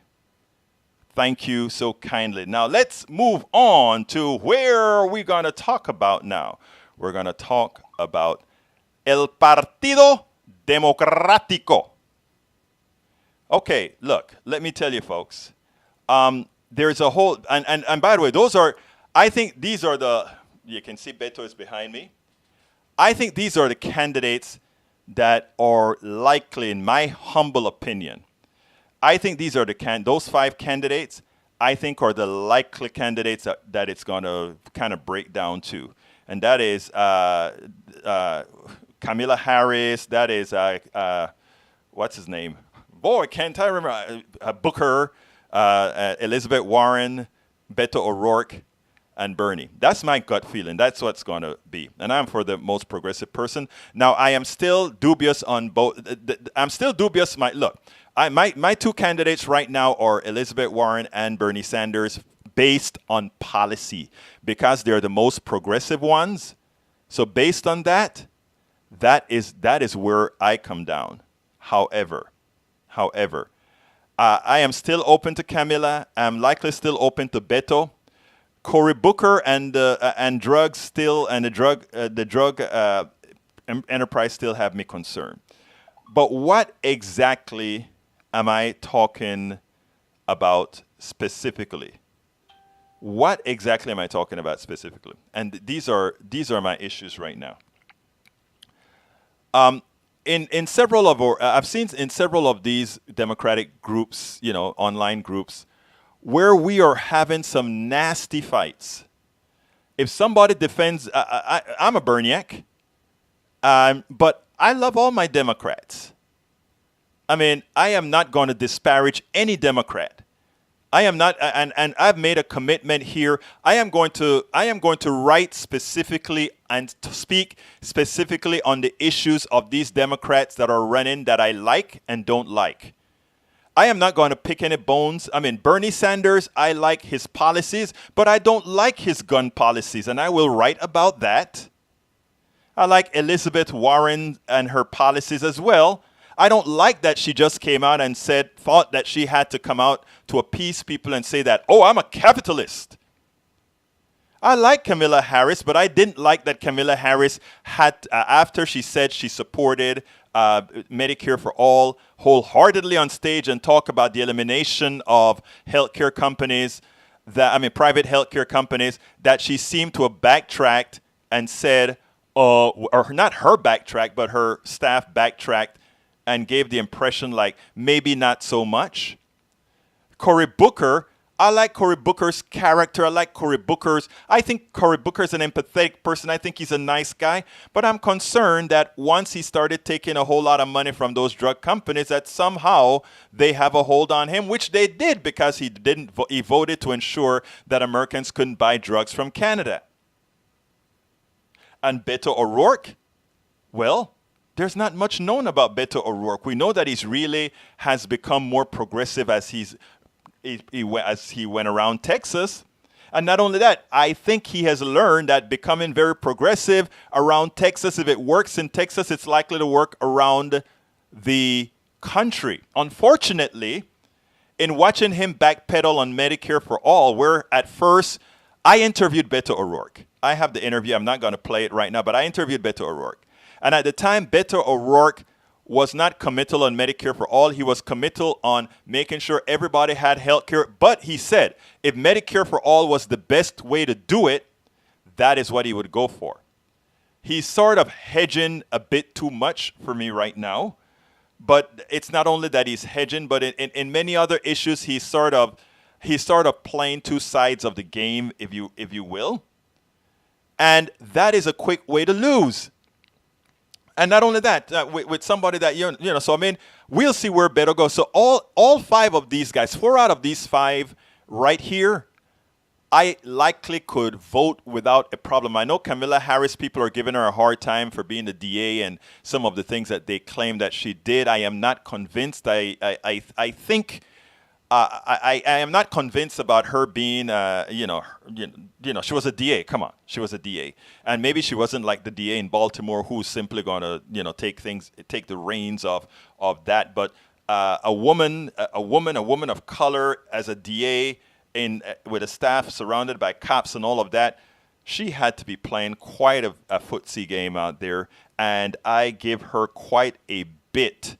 Thank you so kindly. Now let's move on to where we're going to talk about now. We're going to talk about El Partido Democrático. Okay, look, let me tell you, folks. There's a whole, and by the way, I think these are you can see Beto is behind me. I think these are the candidates that are likely, in my humble opinion, I think these are those 5 candidates, I think are the likely candidates that it's going to kind of break down to. And that is Kamala Harris, that is, what's his name? Boy, can't I remember? Booker, Elizabeth Warren, Beto O'Rourke, and Bernie. That's my gut feeling. That's what's going to be. And I'm for the most progressive person. Now, I am still dubious on both. I'm still dubious. My 2 candidates right now are Elizabeth Warren and Bernie Sanders based on policy because they're the most progressive ones. So based on that is where I come down. However, I am still open to Kamala. I'm likely still open to Beto. Cory Booker and drugs still, and the drug enterprise still have me concerned. But what exactly am I talking about specifically? What exactly am I talking about specifically? And these are my issues right now. In several of I've seen in several of these Democratic groups, online groups, where we are having some nasty fights. If somebody defends, I'm a Berniac, but I love all my Democrats. I mean, I am not going to disparage any Democrat. I am not, and I've made a commitment here. I am going to write specifically and to speak specifically on the issues of these Democrats that are running that I like and don't like. I am not going to pick any bones. I mean, Bernie Sanders, I like his policies, but I don't like his gun policies, and I will write about that. I like Elizabeth Warren and her policies as well. I don't like that she just came out and thought that she had to come out to appease people and say that, oh, I'm a capitalist. I like Kamala Harris, but I didn't like that Kamala Harris had, after she said she supported Medicare for all wholeheartedly on stage and talk about the elimination of healthcare companies, private healthcare companies, that she seemed to have backtracked and said, or not her backtrack, but her staff backtracked and gave the impression like maybe not so much. Cory Booker, I like Cory Booker's character. I think Cory Booker's an empathetic person. I think he's a nice guy. But I'm concerned that once he started taking a whole lot of money from those drug companies, that somehow they have a hold on him, which they did because he voted to ensure that Americans couldn't buy drugs from Canada. And Beto O'Rourke, well, there's not much known about Beto O'Rourke. We know that he's really has become more progressive as he went around Texas. And not only that, I think he has learned that becoming very progressive around Texas, if it works in Texas, it's likely to work around the country. Unfortunately, in watching him backpedal on Medicare for all, where at first I interviewed Beto O'Rourke. I have the interview. I'm not going to play it right now, but I interviewed Beto O'Rourke. And at the time, Beto O'Rourke was not committal on Medicare for all. He was committal on making sure everybody had health care. But he said if Medicare for all was the best way to do it, that is what he would go for. He's sort of hedging a bit too much for me right now. But it's not only that he's hedging, but in many other issues, he's sort of playing two sides of the game, if you will. And that is a quick way to lose. And not only that, with somebody that, so I mean, we'll see where Beto goes. So all five of these guys, 4 out of these 5 right here, I likely could vote without a problem. I know Kamala Harris, people are giving her a hard time for being the DA and some of the things that they claim that she did. I am not convinced. I think I am not convinced about her being, she was a DA. Come on, she was a DA, and maybe she wasn't like the DA in Baltimore who's simply gonna, take the reins of that. But a woman of color as a DA with a staff surrounded by cops and all of that, she had to be playing quite a footsie game out there, and I give her quite a bit.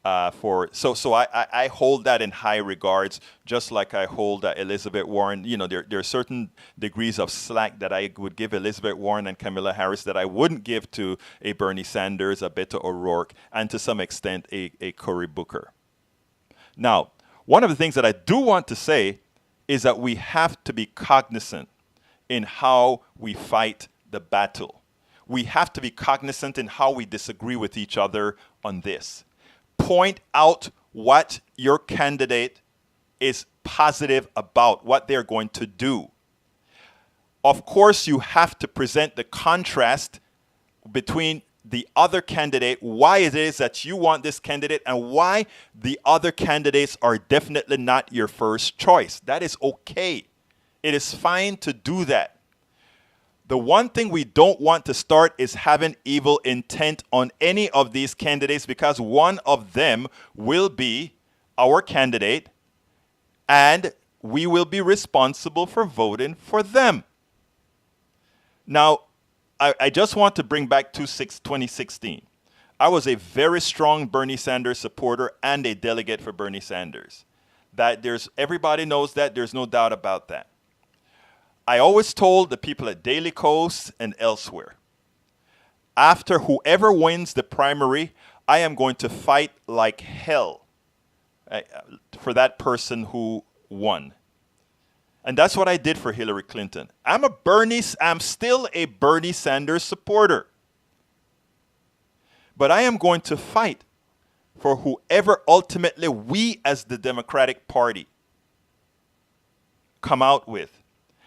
So I hold that in high regards, just like I hold Elizabeth Warren. There are certain degrees of slack that I would give Elizabeth Warren and Kamala Harris that I wouldn't give to a Bernie Sanders, a Beto O'Rourke, and to some extent a Cory Booker. Now, one of the things that I do want to say is that we have to be cognizant in how we fight the battle. We have to be cognizant in how we disagree with each other on this. Point out what your candidate is positive about, what they're going to do. Of course, you have to present the contrast between the other candidate, why it is that you want this candidate, and why the other candidates are definitely not your first choice. That is okay. It is fine to do that. The one thing we don't want to start is having evil intent on any of these candidates, because one of them will be our candidate and we will be responsible for voting for them. Now, I just want to bring back 2016. I was a very strong Bernie Sanders supporter and a delegate for Bernie Sanders. Everybody knows that. There's no doubt about that. I always told the people at Daily Kos and elsewhere, after whoever wins the primary, I am going to fight like hell for that person who won. And that's what I did for Hillary Clinton. I'm still a Bernie Sanders supporter. But I am going to fight for whoever ultimately we as the Democratic Party come out with.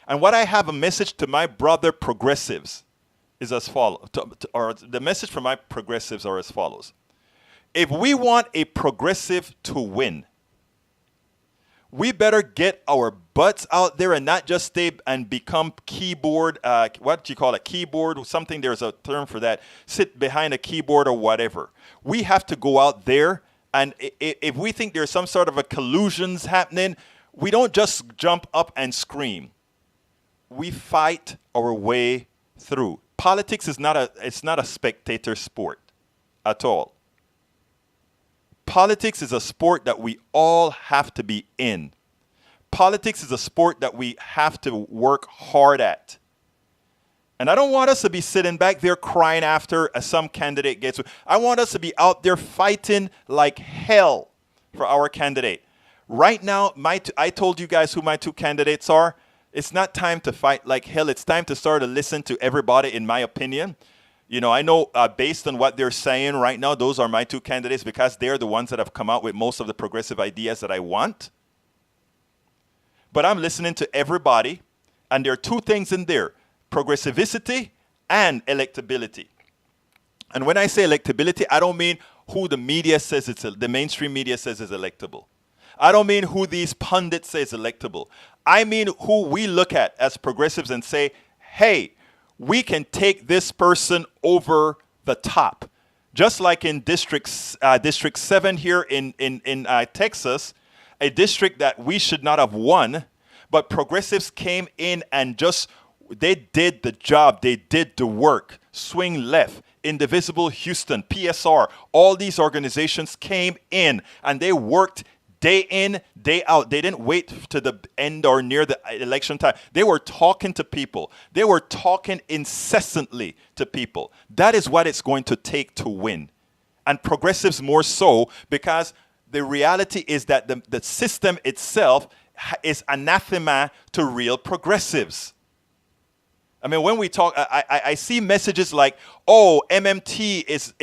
And what I have a message to my brother progressives is as follows, or the message from my progressives are as follows. If we want a progressive to win, we better get our butts out there and not just stay and become keyboard, what do you call it, keyboard, something, there's a term for that, sit behind a keyboard or whatever. We have to go out there, and if we think there's some sort of a collusions happening, we don't just jump up and scream. We fight our way through. Politics is not a spectator sport at all. Politics is a sport that we all have to be in. Politics is a sport that we have to work hard at. And I don't want us to be sitting back there crying after some candidate gets. I want us to be out there fighting like hell for our candidate. Right now, I told you guys who my 2 candidates are. It's not time to fight like hell. It's time to start to listen to everybody, in my opinion. I know based on what they're saying right now, those are my 2 candidates because they're the ones that have come out with most of the progressive ideas that I want. But I'm listening to everybody, and there are 2 things in there, progressivity and electability. And when I say electability, I don't mean who the media says the mainstream media says is electable. I don't mean who these pundits say is electable. I mean who we look at as progressives and say, hey, we can take this person over the top. Just like in District 7 here in Texas, a district that we should not have won, but progressives came in and just They did the job. They did the work. Swing Left, Indivisible Houston, PSR, all these organizations came in and they worked day in, day out. They didn't wait to the end or near the election time. They were talking to people. They were talking incessantly to people. That is what it's going to take to win. And progressives more so, because the reality is that the system itself is anathema to real progressives. I mean, when we talk, I see messages like, oh, MMT is,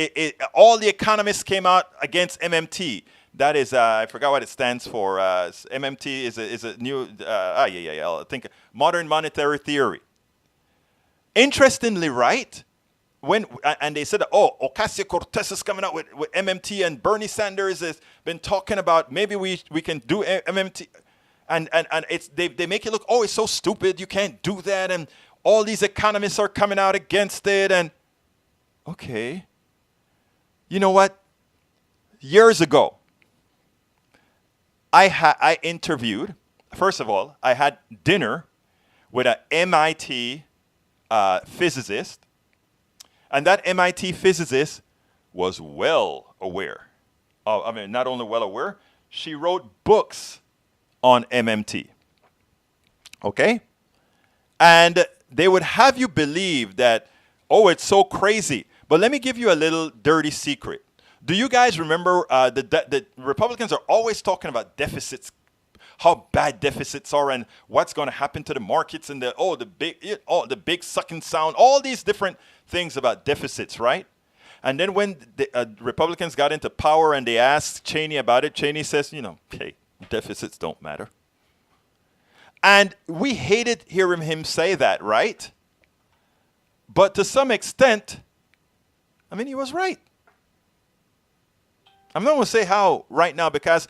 all the economists came out against MMT. That is, I forgot what it stands for. MMT is a new, I think modern monetary theory. Interestingly, right? And they said, oh, Ocasio-Cortez is coming out with MMT, and Bernie Sanders has been talking about maybe we can do MMT. And they make it look, oh, it's so stupid, you can't do that, and all these economists are coming out against it, and okay. You know what? Years ago, I interviewed, first of all, I had dinner with an MIT physicist, and that MIT physicist was well aware. Not only well aware, she wrote books on MMT. Okay? And they would have you believe that, oh, it's so crazy. But let me give you a little dirty secret. Do you guys remember the Republicans are always talking about deficits, how bad deficits are, and what's going to happen to the markets, and the big sucking sound, all these different things about deficits, right? And then when the Republicans got into power and they asked Cheney about it, Cheney says, hey, deficits don't matter. And we hated hearing him say that, right? But to some extent, he was right. I'm not going to say how right now, because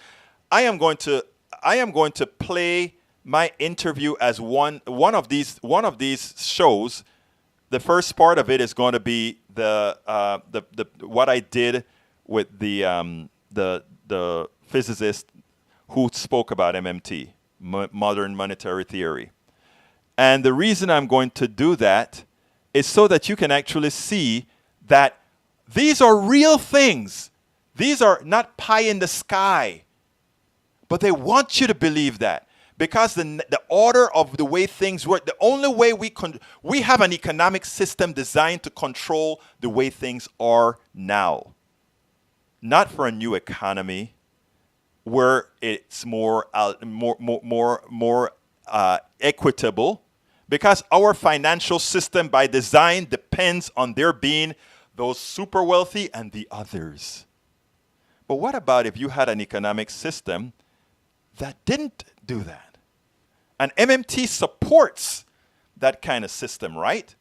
I am going to play my interview as one of these shows. The first part of it is going to be the what I did with the physicist who spoke about MMT, modern monetary theory. And the reason I'm going to do that is so that you can actually see that these are real things. These are not pie in the sky. But they want you to believe that. Because the order of the way things work, the only way we have an economic system designed to control the way things are now. Not for a new economy where it's more equitable, because our financial system by design depends on there being those super wealthy and the others. But what about if you had an economic system that didn't do that? And MMT supports that kind of system, right?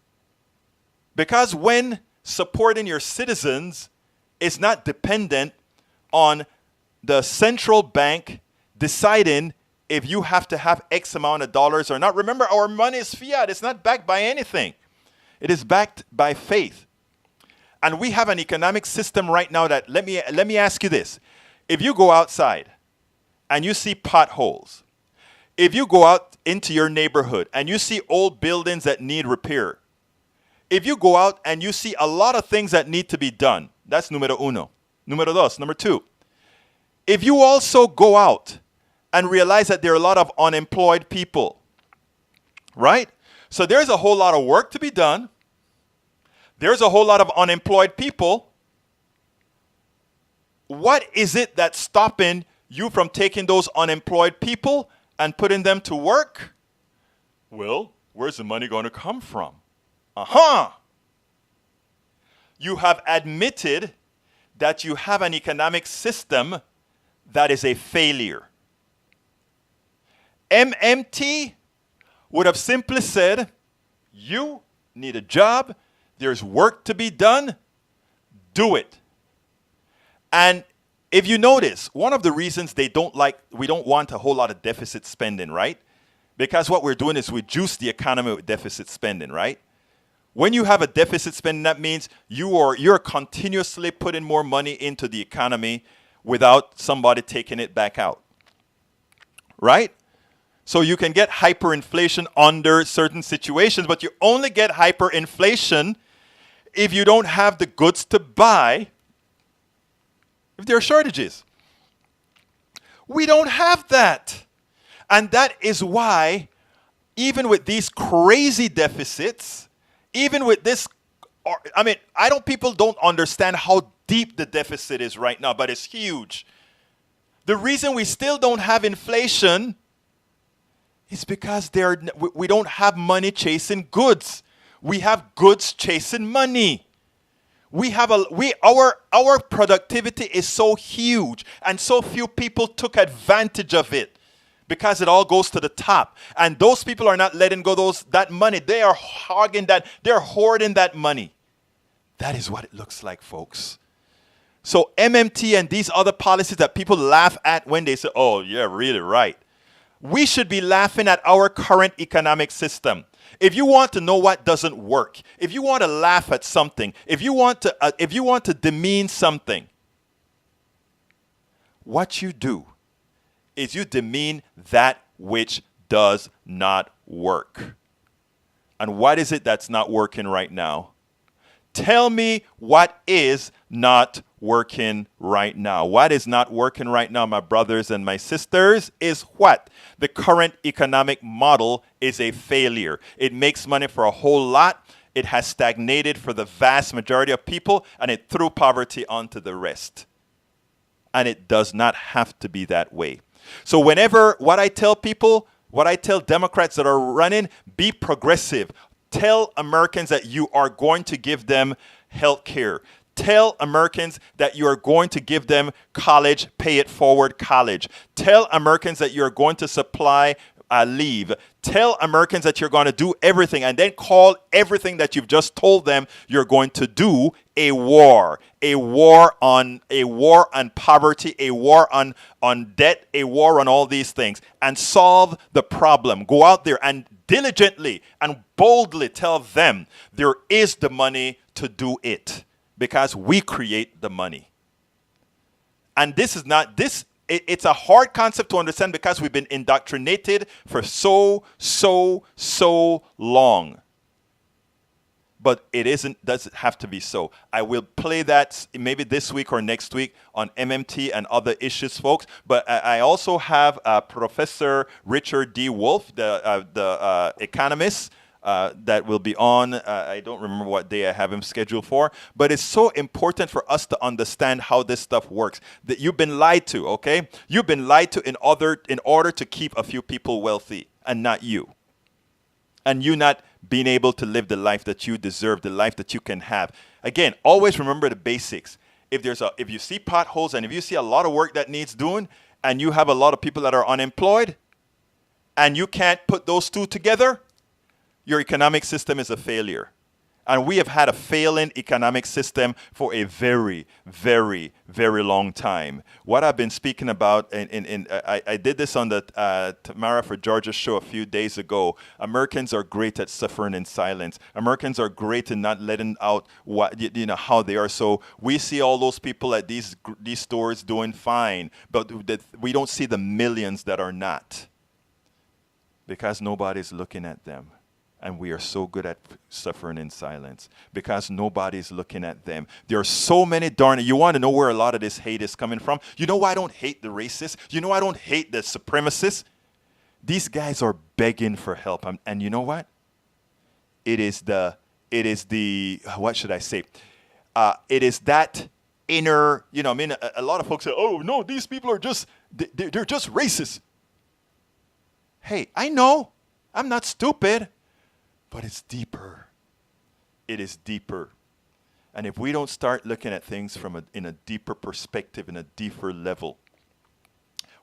Because when supporting your citizens is not dependent on the central bank deciding if you have to have X amount of dollars or not. Remember, our money is fiat. It's not backed by anything. It is backed by faith. And we have an economic system right now that, let me ask you this. If you go outside and you see potholes, if you go out into your neighborhood and you see old buildings that need repair, if you go out and you see a lot of things that need to be done, that's numero uno. Numero dos, number two. If you also go out and realize that there are a lot of unemployed people, right? So there's a whole lot of work to be done. There's a whole lot of unemployed people. What is it that's stopping you from taking those unemployed people and putting them to work? Well, where's the money going to come from? You have admitted that you have an economic system that is a failure. MMT would have simply said, you need a job, there's work to be done, do it. And if you notice, one of the reasons we don't want a whole lot of deficit spending, right? Because what we're doing is we juice the economy with deficit spending, right? When you have a deficit spending, that means you're continuously putting more money into the economy without somebody taking it back out, right? So you can get hyperinflation under certain situations, but you only get hyperinflation if you don't have the goods to buy, if there are shortages. We don't have that. And that is why, even with these crazy deficits, even with this, people don't understand how deep the deficit is right now, but it's huge. The reason we still don't have inflation is because we don't have money chasing goods. We have goods chasing money. Our productivity is so huge, and so few people took advantage of it because it all goes to the top. And those people are not letting go that money. They are hogging that. They're hoarding that money. That is what it looks like, folks. So MMT and these other policies that people laugh at when they say, oh, yeah, really right. We should be laughing at our current economic system. If you want to know what doesn't work, if you want to laugh at something, if you want to demean something, what you do is you demean that which does not work. And what is it that's not working right now? Tell me what is not working right now. What is not working right now, my brothers and my sisters, is what? The current economic model is a failure. It makes money for a whole lot. It has stagnated for the vast majority of people, and it threw poverty onto the rest. And it does not have to be that way. So what I tell Democrats that are running, be progressive. Tell Americans that you are going to give them health care. Tell Americans that you are going to give them college, pay it forward college. Tell Americans that you're going to supply leave. Tell Americans that you're going to do everything, and then call everything that you've just told them you're going to do a war. A war on poverty, a war on debt, a war on all these things, and solve the problem. Go out there and diligently and boldly tell them there is the money to do it, because we create the money. And it's a hard concept to understand because we've been indoctrinated for so long. But doesn't have to be so. I will play that maybe this week or next week on MMT and other issues, folks. But I also have Professor Richard D. Wolff, the economist, that will be on. I don't remember what day I have him scheduled for. But it's so important for us to understand how this stuff works. That you've been lied to, okay? You've been lied to in order to keep a few people wealthy, and not you. And you not being able to live the life that you deserve, the life that you can have. Again, always remember the basics. If you see potholes and if you see a lot of work that needs doing, and you have a lot of people that are unemployed, and you can't put those two together, your economic system is a failure. And we have had a failing economic system for a very, very, very long time. What I've been speaking about, I did this on the Tamara for Georgia show a few days ago. Americans are great at suffering in silence. Americans are great in not letting out how they are. So we see all those people at these stores doing fine, but we don't see the millions that are not, because nobody's looking at them. And we are so good at suffering in silence because nobody's looking at them. There are so many you want to know where a lot of this hate is coming from? You know why I don't hate the racists? You know why I don't hate the supremacists? These guys are begging for help. And you know what? It is the, what should I say? It is that inner, a lot of folks say, oh, no, these people are they're just racist. Hey, I know. I'm not stupid. But it's deeper. It is deeper. And if we don't start looking at things in a deeper perspective, in a deeper level,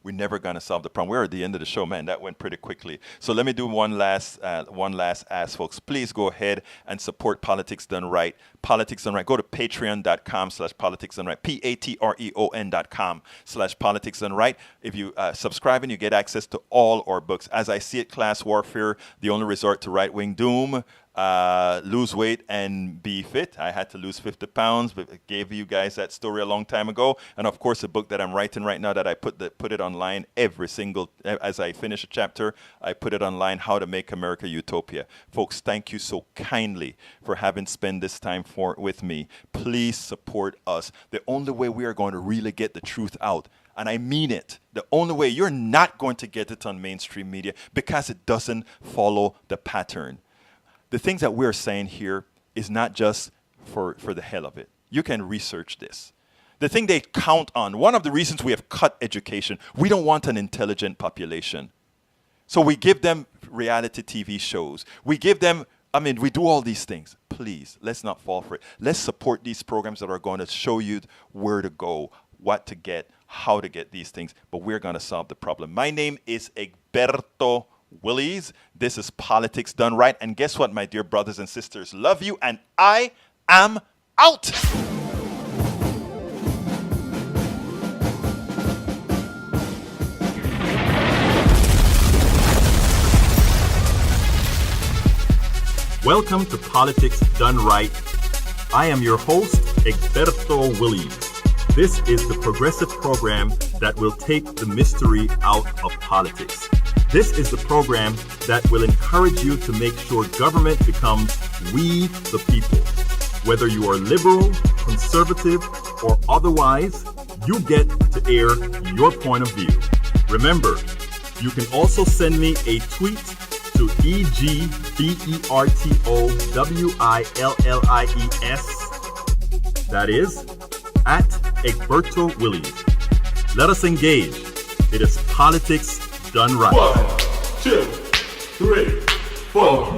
we're never going to solve the problem. We're at the end of the show, man. That went pretty quickly. So let me do one last ask, folks. Please go ahead and support Politics Done Right. Politics Done Right. Go to patreon.com/Politics Done Right. patreon.com/Politics Done Right. If you subscribe, and you get access to all our books. As I See It, Class Warfare, The Only Resort to Right-Wing Doom, lose weight and be fit. I had to lose 50 pounds, but I gave you guys that story a long time ago. And of course, the book that I'm writing right now, that I put it online every single, as I finish a chapter, I put it online, How to Make America Utopia. Folks, thank you so kindly for having spent this time with me. Please support us. The only way we are going to really get the truth out, and I mean it, the only way, you're not going to get it on mainstream media because it doesn't follow the pattern. The things that we're saying here is not just for the hell of it. You can research this. The thing they count on, one of the reasons we have cut education, we don't want an intelligent population. So we give them reality TV shows. We give them, we do all these things. Please, let's not fall for it. Let's support these programs that are going to show you where to go, what to get, how to get these things, but we're going to solve the problem. My name is Egberto Willies. This is Politics Done Right. And guess what, my dear brothers and sisters? Love you, and I am out. Welcome to Politics Done Right. I am your host, Egberto Willies. This is the progressive program that will take the mystery out of politics. This is the program that will encourage you to make sure government becomes we the people. Whether you are liberal, conservative, or otherwise, you get to air your point of view. Remember, you can also send me a tweet to EGBERTOWILLIES. That is at Egberto Willies. Let us engage. It is Politics Done Right. 1, 2, 3, 4.